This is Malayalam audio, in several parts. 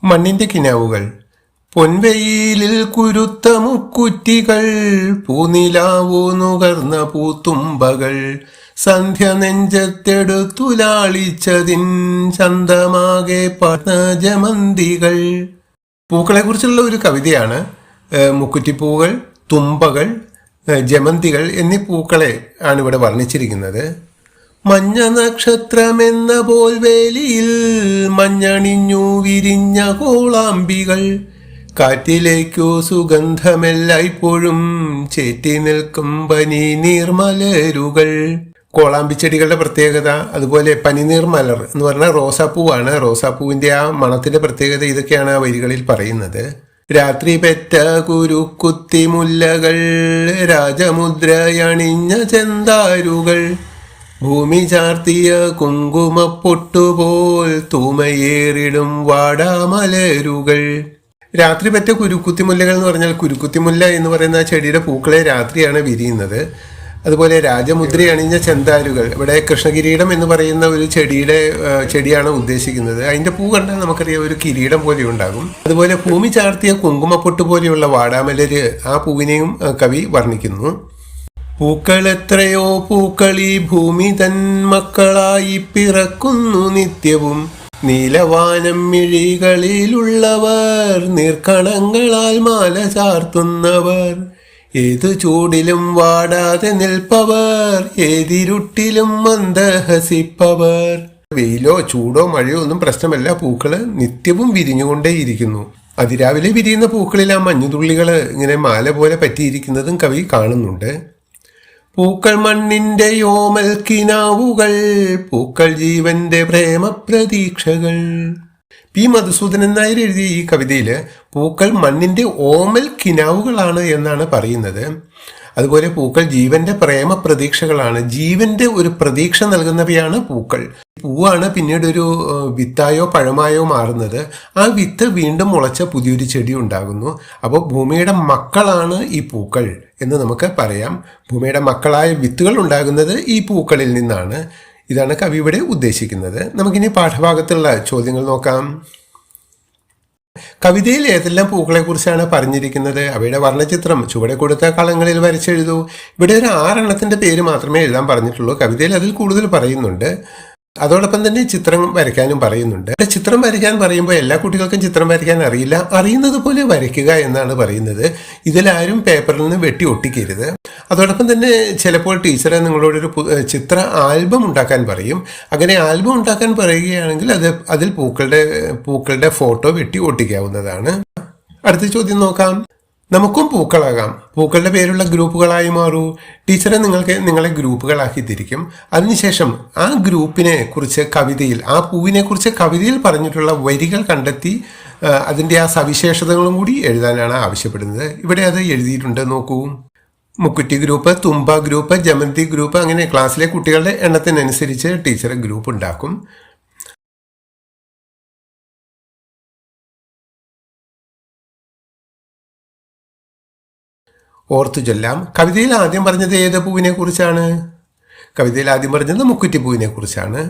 മണ്ണിന്റെ കിനാവുകൾ. പൊൻവെയിലിൽ കുരുത്ത മുക്കുറ്റികൾ, പൂനിലാവു നുകർന്ന പൂത്തുമ്പകൾ, സന്ധ്യ നെഞ്ചത്തെടുത്തുലാളിച്ചതിൻ ചന്തമാകെ പടർന്ന ജമന്തികൾ. പൂക്കളെ കുറിച്ചുള്ള ഒരു കവിതയാണ്. മുക്കുറ്റിപ്പൂകൾ, തുമ്പകൾ, ജമന്തികൾ എന്നീ പൂക്കളെ ആണ് ഇവിടെ വർണ്ണിച്ചിരിക്കുന്നത്. മഞ്ഞ നക്ഷത്രമെന്ന പോൽ വേലിയിൽ മഞ്ഞണിഞ്ഞു വിരിഞ്ഞ കോളാമ്പികൾ, കാറ്റിലേക്കു സുഗന്ധമെല്ലായ്പ്പോഴും ചേറ്റി നിൽക്കും പനി നീർമലരുകൾ. കോളാമ്പിച്ചെടികളുടെ പ്രത്യേകത, അതുപോലെ പനിനീർ മലർ എന്ന് പറഞ്ഞാൽ റോസാപ്പൂവാണ്. റോസാപ്പൂവിന്റെ ആ മണത്തിന്റെ പ്രത്യേകത ഇതൊക്കെയാണ് ആ വരികളിൽ പറയുന്നത്. രാത്രി പെറ്റ കുരുക്കുത്തി മുല്ലകൾ, രാജമുദ്രയണിഞ്ഞ ചെന്താരുകൾ, ഭൂമി ചാർത്തിയ കുങ്കുമപ്പൊട്ടുപോൽ തൂമയേറിടും വാടാമലരുകൾ. രാത്രി പറ്റ കുരുക്കുത്തിമുല്ലകൾ എന്ന് പറഞ്ഞാൽ കുരുക്കുത്തിമുല്ല എന്ന് പറയുന്ന ചെടിയുടെ പൂക്കളെ രാത്രിയാണ് വിരിയുന്നത്. അതുപോലെ രാജമുദ്ര അണിഞ്ഞ ചെന്താരുകൾ, ഇവിടെ കൃഷ്ണകിരീടം എന്ന് പറയുന്ന ഒരു ചെടിയാണ് ഉദ്ദേശിക്കുന്നത്. അതിന്റെ പൂ കണ്ടാൽ നമുക്കറിയാം ഒരു കിരീടം പോലെ ഉണ്ടാകും. അതുപോലെ ഭൂമി ചാർത്തിയ കുങ്കുമപ്പൊട്ട് പോലെയുള്ള വാടാമലര്, ആ പൂവിനെയും കവി വർണ്ണിക്കുന്നു. പൂക്കൾ എത്രയോ പൂക്കൾ ഈ ഭൂമി തൻ മക്കളായി പിറക്കുന്നു നിത്യവും, നീലവാനം മിഴികളിലുള്ളവർ, നീർക്കണങ്ങളാൽ മാല ചാർത്തുന്നവർ, ഏതു ചൂടിലും വാടാതെ നിൽപ്പവർ, ഏതിരുട്ടിലും മന്ദഹസിപ്പവർ. വെയിലോ ചൂടോ മഴയോ ഒന്നും പ്രശ്നമല്ല, പൂക്കള് നിത്യവും വിരിഞ്ഞുകൊണ്ടേയിരിക്കുന്നു. അതിരാവിലെ വിരിയുന്ന പൂക്കളിൽ ആ മഞ്ഞുതുള്ളികള് ഇങ്ങനെ മാല പോലെ പറ്റിയിരിക്കുന്നതും കവി കാണുന്നുണ്ട്. പൂക്കൾ മണ്ണിന്റെ ഓമൽ കിനാവുകൾ, പൂക്കൾ ജീവന്റെ പ്രേമപ്രതീക്ഷകൾ. പി മധുസൂദനൻ നായർ എഴുതിയ ഈ കവിതയില് പൂക്കൾ മണ്ണിന്റെ ഓമൽ കിനാവുകളാണ് എന്നാണ് പറയുന്നത്. അതുപോലെ പൂക്കൾ ജീവന്റെ പ്രേമ പ്രതീക്ഷകളാണ്. ജീവന്റെ ഒരു പ്രതീക്ഷ നൽകുന്നവയാണ് പൂക്കൾ. പൂവാണ് പിന്നീട് ഒരു വിത്തായോ പഴമായോ മാറുന്നത്. ആ വിത്ത് വീണ്ടും മുളച്ച പുതിയൊരു ചെടി ഉണ്ടാകുന്നു. അപ്പോൾ ഭൂമിയുടെ മക്കളാണ് ഈ പൂക്കൾ എന്ന് നമുക്ക് പറയാം. ഭൂമിയുടെ മക്കളായ വിത്തുകൾ ഉണ്ടാകുന്നത് ഈ പൂക്കളിൽ നിന്നാണ്. ഇതാണ് കവി ഇവിടെ ഉദ്ദേശിക്കുന്നത്. നമുക്കിനി പാഠഭാഗത്തുള്ള ചോദ്യങ്ങൾ നോക്കാം. കവിതയിൽ ഏതെല്ലാം പൂക്കളെ കുറിച്ചാണ് പറഞ്ഞിരിക്കുന്നത്? അവയുടെ വർണ്ണചിത്രം ചുവടെ കൊടുത്ത കളങ്ങളിൽ വരച്ചെഴുതൂ. ഇവിടെ ഒരു 6 പേര് മാത്രമേ എഴുതാൻ പറഞ്ഞിട്ടുള്ളൂ. കവിതയിൽ അതിൽ കൂടുതൽ പറയുന്നുണ്ട്. അതോടൊപ്പം തന്നെ ചിത്രം വരയ്ക്കാനും പറയുന്നുണ്ട്. ചിത്രം വരയ്ക്കാൻ പറയുമ്പോൾ എല്ലാ കുട്ടികൾക്കും ചിത്രം വരയ്ക്കാൻ അറിയില്ല. അറിയുന്നത് പോലെ വരയ്ക്കുക എന്നാണ് പറയുന്നത്. ഇതിലാരും പേപ്പറിൽ നിന്ന് വെട്ടി ഒട്ടിക്കരുത്. അതോടൊപ്പം തന്നെ ചിലപ്പോൾ ടീച്ചറെ നിങ്ങളോടൊരു ചിത്ര ആൽബം ഉണ്ടാക്കാൻ പറയും. അങ്ങനെ ആൽബം ഉണ്ടാക്കാൻ പറയുകയാണെങ്കിൽ അതിൽ പൂക്കളുടെ ഫോട്ടോ വെട്ടി ഒട്ടിക്കാവുന്നതാണ്. അടുത്ത ചോദ്യം നോക്കാം. നമുക്കും പൂക്കളാകാം. പൂക്കളുടെ പേരുള്ള ഗ്രൂപ്പുകളായി മാറൂ. ടീച്ചറെ നിങ്ങളെ ഗ്രൂപ്പുകളാക്കി തിരിക്കും. അതിനുശേഷം ആ ഗ്രൂപ്പിനെ കുറിച്ച് കവിതയിൽ, ആ പൂവിനെ കുറിച്ച് കവിതയിൽ പറഞ്ഞിട്ടുള്ള വരികൾ കണ്ടെത്തി അതിൻ്റെ ആ സവിശേഷതകളും കൂടി എഴുതാനാണ് ആവശ്യപ്പെടുന്നത്. ഇവിടെ അത് എഴുതിയിട്ടുണ്ട്, നോക്കൂ. മുക്കുറ്റി ഗ്രൂപ്പ്, തുമ്പ ഗ്രൂപ്പ്, ജമന്തി ഗ്രൂപ്പ്, അങ്ങനെ ക്ലാസ്സിലെ കുട്ടികളുടെ എണ്ണത്തിനനുസരിച്ച് ടീച്ചർ ഗ്രൂപ്പ് ഉണ്ടാക്കും. ഓർത്തു ചൊല്ലാം. കവിതയിൽ ആദ്യം പറഞ്ഞത് ഏത് പൂവിനെ കുറിച്ചാണ്? കവിതയിൽ ആദ്യം പറഞ്ഞത് മുക്കുറ്റിപ്പൂവിനെ കുറിച്ചാണ്.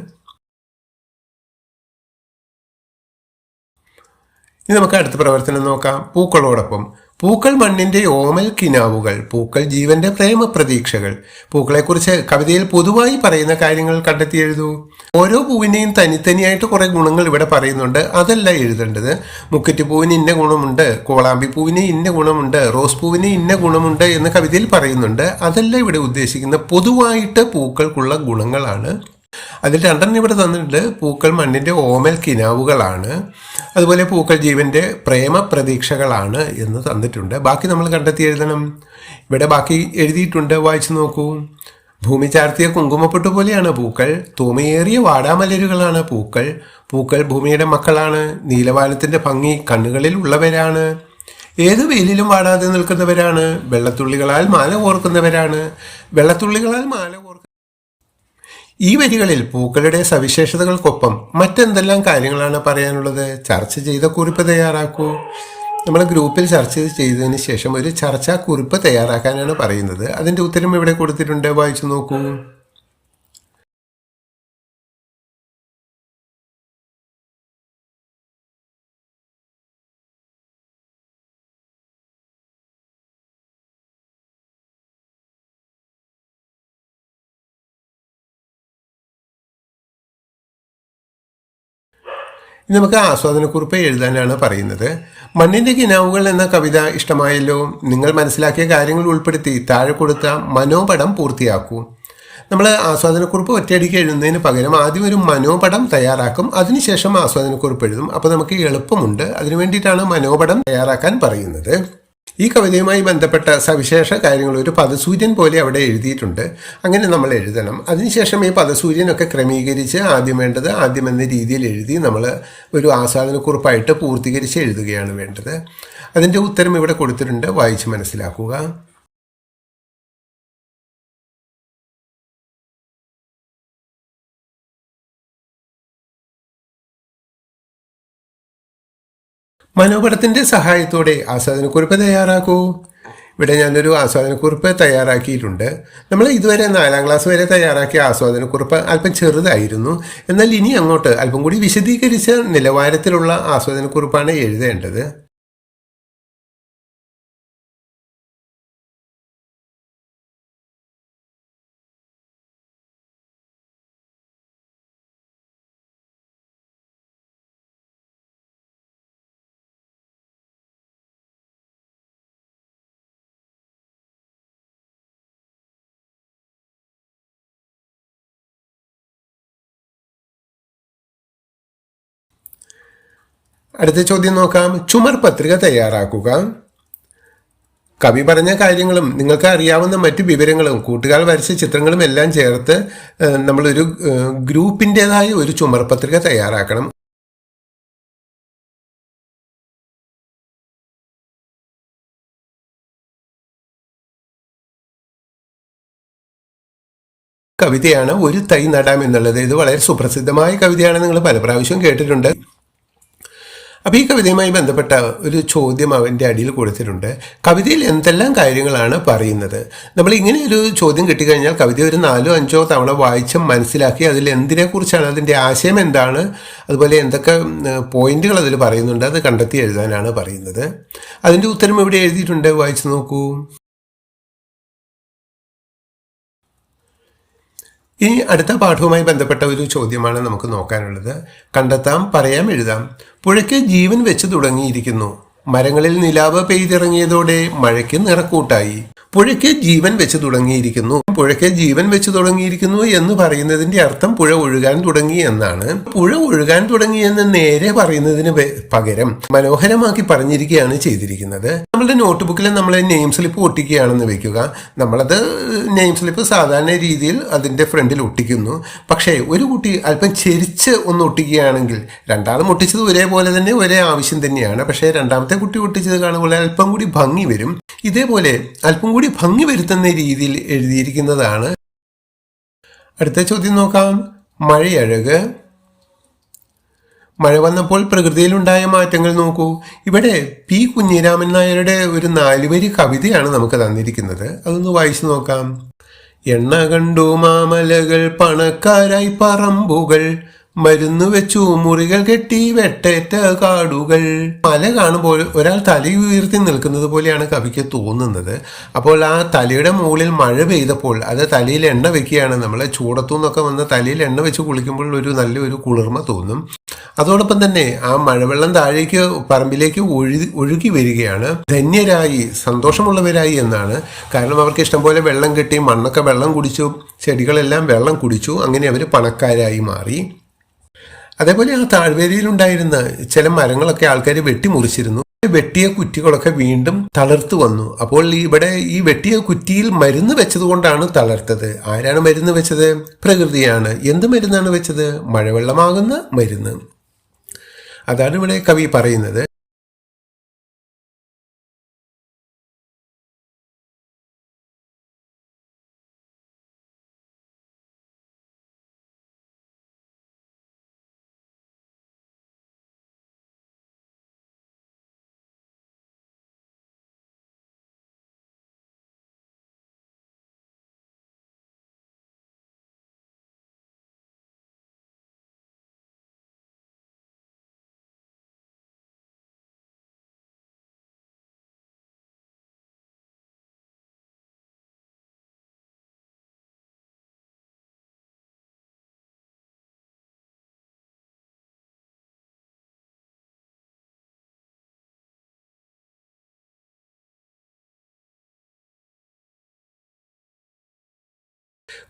ഇനി നമുക്ക് അടുത്ത പ്രവർത്തനം നോക്കാം. പൂക്കളോടൊപ്പം. പൂക്കൾ മണ്ണിന്റെ ഓമൽ കിനാവുകൾ, പൂക്കൾ ജീവന്റെ പ്രേമ പ്രതീക്ഷകൾ. പൂക്കളെക്കുറിച്ച് കവിതയിൽ പൊതുവായി പറയുന്ന കാര്യങ്ങൾ കണ്ടെത്തി എഴുതൂ. ഓരോ പൂവിനെയും തനിത്തനിയായിട്ട് കുറെ ഗുണങ്ങൾ ഇവിടെ പറയുന്നുണ്ട്. അതല്ല എഴുതേണ്ടത്. മുക്കുറ്റിപ്പൂവിന് ഇന്ന ഗുണമുണ്ട്, കോളാമ്പി പൂവിന് ഇന്ന ഗുണമുണ്ട്, റോസ് പൂവിന് ഇന്ന ഗുണമുണ്ട് എന്ന് കവിതയിൽ പറയുന്നുണ്ട്. അതല്ല ഇവിടെ ഉദ്ദേശിക്കുന്നത്. പൊതുവായിട്ട് പൂക്കൾക്കുള്ള ഗുണങ്ങളാണ്. അതിൽ 2 ഇവിടെ തന്നിട്ടുണ്ട്. പൂക്കൾ മണ്ണിന്റെ ഓമൽ കിനാവുകളാണ്, അതുപോലെ പൂക്കൾ ജീവന്റെ പ്രേമ പ്രതീക്ഷകളാണ് എന്ന് തന്നിട്ടുണ്ട്. ബാക്കി നമ്മൾ കണ്ടെത്തി എഴുതണം. ഇവിടെ ബാക്കി എഴുതിയിട്ടുണ്ട്, വായിച്ചു നോക്കൂ. ഭൂമി ചാർത്തിയ കുങ്കുമപ്പൊട്ട് പോലെയാണ് പൂക്കൾ, തൂമയേറിയ വാടാമലരുകളാണ് പൂക്കൾ, പൂക്കൾ ഭൂമിയുടെ മക്കളാണ്, നീലവാനത്തിന്റെ ഭംഗി കണ്ണുകളിൽ ഉള്ളവരാണ്, ഏത് വെയിലിലും വാടാതെ നിൽക്കുന്നവരാണ്, വെള്ളത്തുള്ളികളാൽ മാല കോർക്കുന്നവരാണ്, വെള്ളത്തുള്ളികളാൽ മാല കോർക്കുന്ന. ഈ വരികളിൽ പൂക്കളുടെ സവിശേഷതകൾക്കൊപ്പം മറ്റെന്തെല്ലാം കാര്യങ്ങളാണ് പറയാനുള്ളത്? ചർച്ച ചെയ്ത കുറിപ്പ് തയ്യാറാക്കൂ. നമ്മൾ ഗ്രൂപ്പിൽ ചർച്ച ചെയ്തതിന് ശേഷം ഒരു ചർച്ചാ കുറിപ്പ് തയ്യാറാക്കാനാണ് പറയുന്നത്. അതിൻ്റെ ഉത്തരം ഇവിടെ കൊടുത്തിട്ടുണ്ട്, വായിച്ചു നോക്കൂ. നമുക്ക് ആസ്വാദനക്കുറിപ്പ് എഴുതാനാണ് പറയുന്നത്. മണ്ണിന്റെ കിനാവുകൾ എന്ന കവിത ഇഷ്ടമായല്ലോ. നിങ്ങൾ മനസ്സിലാക്കിയ കാര്യങ്ങൾ ഉൾപ്പെടുത്തി താഴെ കൊടുത്ത മനോപടം പൂർത്തിയാക്കൂ. നമ്മൾ ആസ്വാദനക്കുറിപ്പ് ഒറ്റയടിക്ക് എഴുതുന്നതിന് പകരം ആദ്യം ഒരു മനോപടം തയ്യാറാക്കും, അതിനുശേഷം ആസ്വാദനക്കുറിപ്പ് എഴുതും. അപ്പോൾ നമുക്ക് എളുപ്പമുണ്ട്. അതിനു വേണ്ടിയിട്ടാണ് മനോപടം തയ്യാറാക്കാൻ പറയുന്നത്. ഈ കവിതയുമായി ബന്ധപ്പെട്ട സവിശേഷ കാര്യങ്ങൾ ഒരു പദസൂര്യൻ പോലെ അവിടെ എഴുതിയിട്ടുണ്ട്. അങ്ങനെ നമ്മൾ എഴുതണം. അതിനുശേഷം ഈ പദസൂര്യനൊക്കെ ക്രമീകരിച്ച് ആദ്യം വേണ്ടത് ആദ്യം എന്ന രീതിയിൽ എഴുതി നമ്മൾ ഒരു ആസ്വാദനക്കുറിപ്പായിട്ട് പൂർത്തീകരിച്ച് എഴുതുകയാണ് വേണ്ടത്. അതിൻ്റെ ഉത്തരം ഇവിടെ കൊടുത്തിട്ടുണ്ട്, വായിച്ച് മനസ്സിലാക്കുക. മനോപടത്തിൻ്റെ സഹായത്തോടെ ആസ്വാദനക്കുറിപ്പ് തയ്യാറാക്കൂ. ഇവിടെ ഞാനൊരു ആസ്വാദനക്കുറിപ്പ് തയ്യാറാക്കിയിട്ടുണ്ട്. നമ്മൾ ഇതുവരെ 4ാം ക്ലാസ് വരെ തയ്യാറാക്കിയ ആസ്വാദനക്കുറിപ്പ് അല്പം ചെറുതായിരുന്നു. എന്നാൽ ഇനി അങ്ങോട്ട് അല്പം കൂടി വിശദീകരിച്ച നിലവാരത്തിലുള്ള ആസ്വാദനക്കുറിപ്പാണ് എഴുതേണ്ടത്. അടുത്ത ചോദ്യം നോക്കാം. ചുമർ പത്രിക തയ്യാറാക്കുക. കവി പറഞ്ഞ കാര്യങ്ങളും നിങ്ങൾക്ക് അറിയാവുന്ന മറ്റു വിവരങ്ങളും കൂട്ടുകാർ വരച്ച ചിത്രങ്ങളും എല്ലാം ചേർത്ത് നമ്മളൊരു ഗ്രൂപ്പിൻ്റെതായ ഒരു ചുമർ പത്രിക തയ്യാറാക്കണം. കവിതയാണ് ഒരു തൈ നടാം എന്നുള്ളത്. ഇത് വളരെ സുപ്രസിദ്ധമായ കവിതയാണ്, നിങ്ങൾ പല പ്രാവശ്യവും കേട്ടിട്ടുണ്ട്. അപ്പോൾ ഈ കവിതയുമായി ബന്ധപ്പെട്ട ഒരു ചോദ്യം അവൻ്റെ അടിയിൽ കൊടുത്തിട്ടുണ്ട്. കവിതയിൽ എന്തെല്ലാം കാര്യങ്ങളാണ് പറയുന്നത്? നമ്മൾ ഇങ്ങനെ ഒരു ചോദ്യം കിട്ടിക്കഴിഞ്ഞാൽ കവിത ഒരു 4-5 തവണ വായിച്ച് മനസ്സിലാക്കി അതിൽ എന്തിനെക്കുറിച്ചാണ്, അതിൻ്റെ ആശയം എന്താണ്, അതുപോലെ എന്തൊക്കെ പോയിന്റുകൾ അതിൽ പറയുന്നുണ്ട്, അത് കണ്ടെത്തി എഴുതാനാണ് പറയുന്നത്. അതിൻ്റെ ഉത്തരം ഇവിടെ എഴുതിയിട്ടുണ്ട്, വായിച്ചു നോക്കൂ. ഇനി അടുത്ത പാഠവുമായി ബന്ധപ്പെട്ട ഒരു ചോദ്യമാണ് നമുക്ക് നോക്കാനുള്ളത്. കണ്ടെത്താം, പറയാം, എഴുതാം. പുഴയ്ക്ക് ജീവൻ വെച്ച് തുടങ്ങിയിരിക്കുന്നു. മരങ്ങളിൽ നിലാവ് പെയ്തിറങ്ങിയതോടെ മഴയ്ക്ക് നിറക്കൂട്ടായി. പുഴയ്ക്ക് ജീവൻ വെച്ച് തുടങ്ങിയിരിക്കുന്നു. പുഴയ്ക്ക് ജീവൻ വെച്ച് തുടങ്ങിയിരിക്കുന്നു എന്ന് പറയുന്നതിന്റെ അർത്ഥം പുഴ ഒഴുകാൻ തുടങ്ങി എന്നാണ്. പുഴ ഒഴുകാൻ തുടങ്ങി എന്ന് നേരെ പറയുന്നതിന് പകരം മനോഹരമാക്കി പറഞ്ഞിരിക്കുകയാണ് ചെയ്തിരിക്കുന്നത്. നമ്മളുടെ നോട്ട് ബുക്കിൽ നമ്മൾ നെയിം സ്ലിപ്പ് ഒട്ടിക്കുകയാണെന്ന് വെക്കുക. നമ്മളത് നെയിം സ്ലിപ്പ് സാധാരണ രീതിയിൽ അതിന്റെ ഫ്രണ്ടിൽ ഒട്ടിക്കുന്നു. പക്ഷേ ഒരു കുട്ടി അല്പം ചെരിച്ച് ഒന്ന് ഒട്ടിക്കുകയാണെങ്കിൽ, രണ്ടാളും ഒട്ടിച്ചത് ഒരേപോലെ തന്നെ ഒരേ ആവശ്യം തന്നെയാണ്. പക്ഷേ രണ്ടാമത്തെ കുട്ടി ഒട്ടിച്ചത് കാണുമ്പോൾ അല്പം കൂടി ഭംഗി വരും. ഇതേപോലെ അല്പം കൂടി ഭംഗി വരുത്തുന്ന രീതിയിൽ എഴുതിയിരിക്കുന്നതാണ്. അടുത്ത ചോദ്യം നോക്കാം. മഴയഴക്. മഴ വന്നപ്പോൾ പ്രകൃതിയിലുണ്ടായ മാറ്റങ്ങൾ നോക്കൂ. ഇവിടെ പി കുഞ്ഞിരാമൻ നായരുടെ ഒരു 4 വരി കവിതയാണ് നമുക്ക് തന്നിരിക്കുന്നത്. അതൊന്ന് വായിച്ചു നോക്കാം. എണ്ണ കണ്ടു മാമലകൾ, പണക്കാരായി പറമ്പുകൾ, മരുന്നു വെച്ചു മുറികൾ കെട്ടി വെട്ടേറ്റ കാടുകൾ. മല കാണുമ്പോൾ ഒരാൾ തലയുയർത്തി നിൽക്കുന്നത് പോലെയാണ് കവിക്ക് തോന്നുന്നത്. അപ്പോൾ ആ തലയുടെ മുകളിൽ മഴ പെയ്തപ്പോൾ അത് തലയിൽ എണ്ണ വെക്കുകയാണ്. നമ്മളെ ചൂടത്തു നിന്നൊക്കെ വന്ന് തലയിൽ എണ്ണ വെച്ച് കുളിക്കുമ്പോൾ ഒരു നല്ലൊരു കുളിർമ തോന്നും. അതോടൊപ്പം തന്നെ ആ മഴവെള്ളം താഴേക്ക് പറമ്പിലേക്ക് ഒഴുകി വരികയാണ്. ധന്യരായി, സന്തോഷമുള്ളവരായി എന്നാണ്. കാരണം അവർക്ക് ഇഷ്ടംപോലെ വെള്ളം കിട്ടി, മണ്ണൊക്കെ വെള്ളം കുടിച്ചു, ചെടികളെല്ലാം വെള്ളം കുടിച്ചു. അങ്ങനെ അവർ പണക്കാരായി മാറി. അതേപോലെ ആ താഴ്വരയിലുണ്ടായിരുന്ന ചില മരങ്ങളൊക്കെ ആൾക്കാർ വെട്ടിമുറിച്ചിരുന്നു. വെട്ടിയ കുറ്റികളൊക്കെ വീണ്ടും തളർത്തു വന്നു. അപ്പോൾ ഇവിടെ ഈ വെട്ടിയ കുറ്റിയിൽ മരുന്ന് വെച്ചതുകൊണ്ടാണ് തളർത്തത്. ആരാണ് മരുന്ന് വെച്ചത്? പ്രകൃതിയാണ്. എന്ത് മരുന്നാണ് വെച്ചത്? മഴവെള്ളമാകുന്ന മരുന്ന്. അതാണ് ഇവിടെ കവി പറയുന്നത്.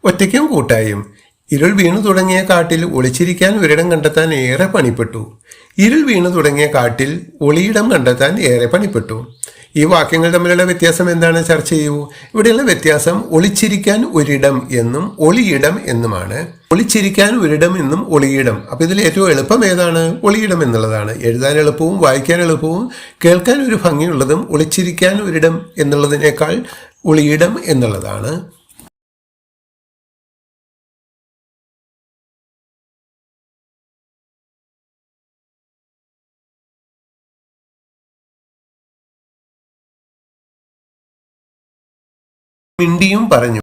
ഒറ്റയ്ക്കും കൂട്ടായും. ഇരുൾ വീണു തുടങ്ങിയ കാട്ടിൽ ഒളിച്ചിരിക്കാൻ ഒരിടം കണ്ടെത്താൻ ഏറെ പണിപ്പെട്ടു. ഇരുൾ വീണു തുടങ്ങിയ കാട്ടിൽ ഒളിയിടം കണ്ടെത്താൻ ഏറെ പണിപ്പെട്ടു. ഈ വാക്യങ്ങൾ തമ്മിലുള്ള വ്യത്യാസം എന്താണ്? ചർച്ച ചെയ്യൂ. ഇവിടെയുള്ള വ്യത്യാസം ഒളിച്ചിരിക്കാൻ ഒരിടം എന്നും ഒളിയിടം എന്നുമാണ്. ഒളിച്ചിരിക്കാൻ ഒരിടം എന്നും ഒളിയിടം. അപ്പൊ ഇതിൽ ഏറ്റവും എളുപ്പം ഏതാണ്? ഒളിയിടം എന്നുള്ളതാണ്. എഴുതാൻ എളുപ്പവും വായിക്കാൻ എളുപ്പവും കേൾക്കാൻ ഒരു ഭംഗിയുള്ളതും ഒളിച്ചിരിക്കാൻ ഒരിടം എന്നുള്ളതിനേക്കാൾ ഒളിയിടം എന്നുള്ളതാണ്. മിണ്ടിയും പറഞ്ഞു.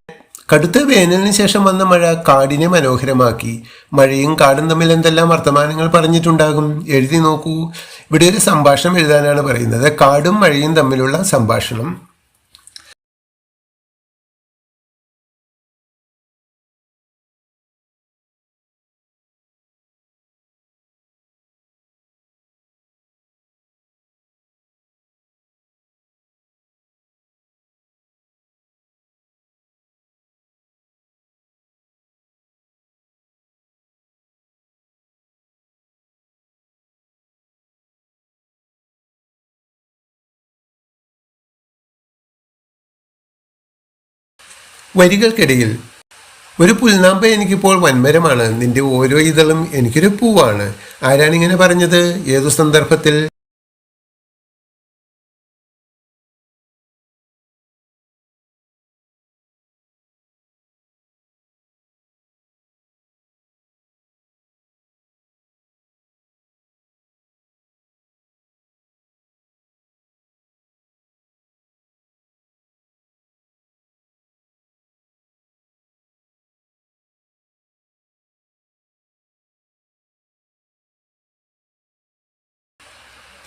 കടുത്ത വേനലിന് ശേഷം വന്ന മഴ കാടിനെ മനോഹരമാക്കി. മഴയും കാടും തമ്മിൽ എന്തെല്ലാം വർത്തമാനങ്ങൾ പറഞ്ഞിട്ടുണ്ടാകും? എഴുതി നോക്കൂ. ഇവിടെ ഒരു സംഭാഷണം എഴുതാനാണ് പറയുന്നത്. കാടും മഴയും തമ്മിലുള്ള സംഭാഷണം. വരികൾക്കിടയിൽ ഒരു പുൽനാമ്പ എനിക്കിപ്പോൾ വൻമരമാണ്, നിന്റെ ഓരോ ഇതളും എനിക്കൊരു പൂവാണ്. ആരാണിങ്ങനെ പറഞ്ഞത്? ഏതു സന്ദർഭത്തിൽ?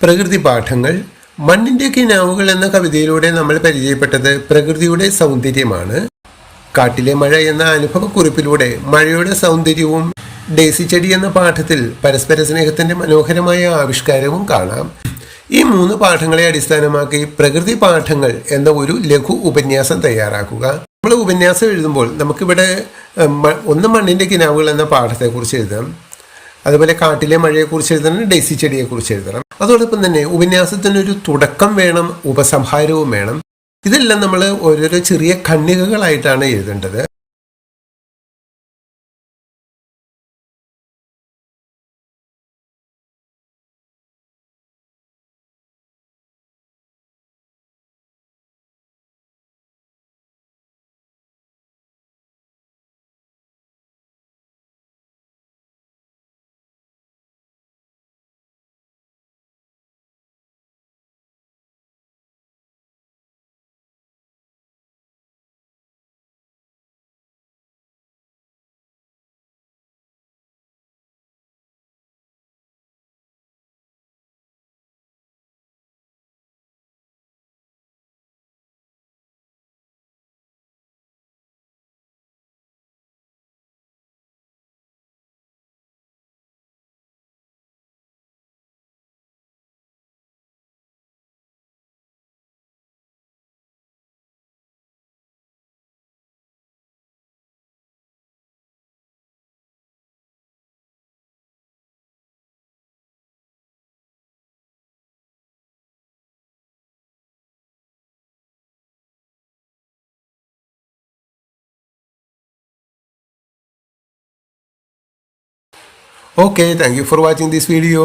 പ്രകൃതി പാഠങ്ങൾ. മണ്ണിന്റെ കിനാവുകൾ എന്ന കവിതയിലൂടെ നമ്മൾ പരിചയപ്പെട്ടത് പ്രകൃതിയുടെ സൗന്ദര്യമാണ്. കാട്ടിലെ മഴ എന്ന അനുഭവക്കുറിപ്പിലൂടെ മഴയുടെ സൗന്ദര്യവും ഡേസി ചെടി എന്ന പാഠത്തിൽ പരസ്പര സ്നേഹത്തിന്റെ മനോഹരമായ ആവിഷ്കാരവും കാണാം. ഈ 3 പാഠങ്ങളെ അടിസ്ഥാനമാക്കി പ്രകൃതി പാഠങ്ങൾ എന്ന ഒരു ലഘു ഉപന്യാസം തയ്യാറാക്കുക. നമ്മൾ ഉപന്യാസം എഴുതുമ്പോൾ നമുക്കിവിടെ ഒന്ന് മണ്ണിന്റെ കിനാവുകൾ എന്ന പാഠത്തെക്കുറിച്ച് എഴുതാം. അതുപോലെ കാട്ടിലെ മഴയെക്കുറിച്ച് എഴുതണം, ഡേസി ചെടിയെക്കുറിച്ച് എഴുതണം. അതോടൊപ്പം തന്നെ ഉപന്യാസത്തിനൊരു തുടക്കം വേണം, ഉപസംഹാരവും വേണം. ഇതെല്ലാം നമ്മൾ ഓരോരോ ചെറിയ ഖണ്ഡികകളായിട്ടാണ് എഴുതേണ്ടത്. Okay, thank you for watching this video.